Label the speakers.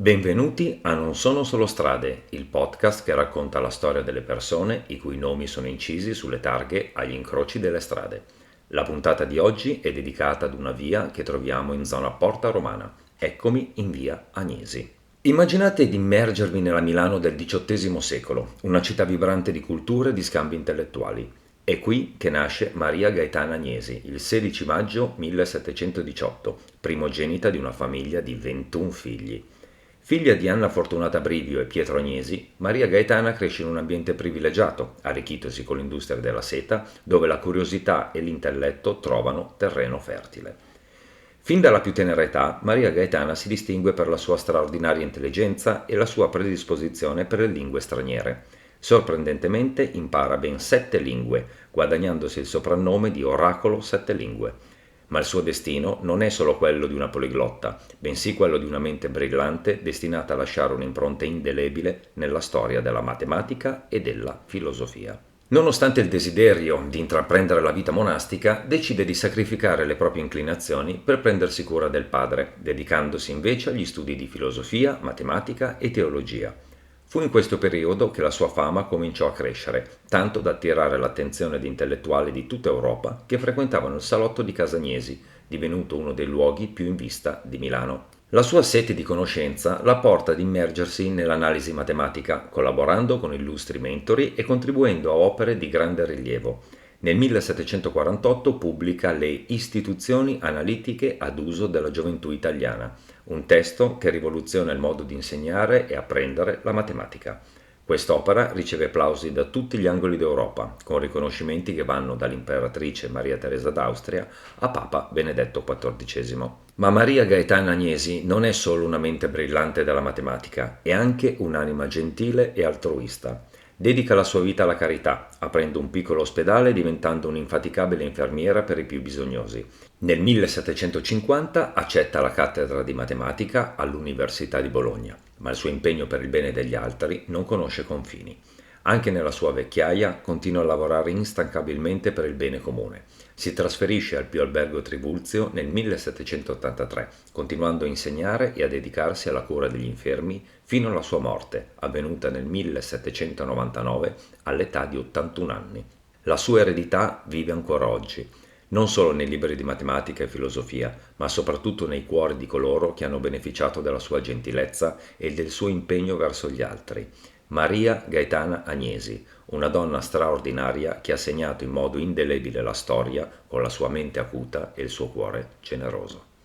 Speaker 1: Benvenuti a Non sono solo strade, il podcast che racconta la storia delle persone i cui nomi sono incisi sulle targhe agli incroci delle strade. La puntata di oggi è dedicata ad una via che troviamo in zona Porta Romana. Eccomi in via Agnesi. Immaginate di immergervi nella Milano del XVIII secolo, una città vibrante di culture e di scambi intellettuali. È qui che nasce Maria Gaetana Agnesi, il 16 maggio 1718, primogenita di una famiglia di 21 figli. Figlia di Anna Fortunata Brivio e Pietro Agnesi, Maria Gaetana cresce in un ambiente privilegiato, arricchitosi con l'industria della seta, dove la curiosità e l'intelletto trovano terreno fertile. Fin dalla più tenera età, Maria Gaetana si distingue per la sua straordinaria intelligenza e la sua predisposizione per le lingue straniere. Sorprendentemente impara ben 7 lingue, guadagnandosi il soprannome di Oracolo Sette Lingue. Ma il suo destino non è solo quello di una poliglotta, bensì quello di una mente brillante destinata a lasciare un'impronta indelebile nella storia della matematica e della filosofia. Nonostante il desiderio di intraprendere la vita monastica, decide di sacrificare le proprie inclinazioni per prendersi cura del padre, dedicandosi invece agli studi di filosofia, matematica e teologia. Fu in questo periodo che la sua fama cominciò a crescere, tanto da attirare l'attenzione di intellettuali di tutta Europa che frequentavano il salotto di Casa Agnesi, divenuto uno dei luoghi più in vista di Milano. La sua sete di conoscenza la porta ad immergersi nell'analisi matematica, collaborando con illustri mentori e contribuendo a opere di grande rilievo. Nel 1748 pubblica Le Istituzioni analitiche ad uso della gioventù italiana, un testo che rivoluziona il modo di insegnare e apprendere la matematica. Quest'opera riceve applausi da tutti gli angoli d'Europa, con riconoscimenti che vanno dall'imperatrice Maria Teresa d'Austria a Papa Benedetto XIV. Ma Maria Gaetana Agnesi non è solo una mente brillante della matematica, è anche un'anima gentile e altruista. Dedica la sua vita alla carità, aprendo un piccolo ospedale e diventando un'infaticabile infermiera per i più bisognosi. Nel 1750 accetta la cattedra di matematica all'Università di Bologna, ma il suo impegno per il bene degli altri non conosce confini. Anche nella sua vecchiaia continua a lavorare instancabilmente per il bene comune. Si trasferisce al Pio Albergo Trivulzio nel 1783, continuando a insegnare e a dedicarsi alla cura degli infermi fino alla sua morte, avvenuta nel 1799 all'età di 81 anni. La sua eredità vive ancora oggi, non solo nei libri di matematica e filosofia, ma soprattutto nei cuori di coloro che hanno beneficiato della sua gentilezza e del suo impegno verso gli altri. Maria Gaetana Agnesi, una donna straordinaria che ha segnato in modo indelebile la storia con la sua mente acuta e il suo cuore generoso.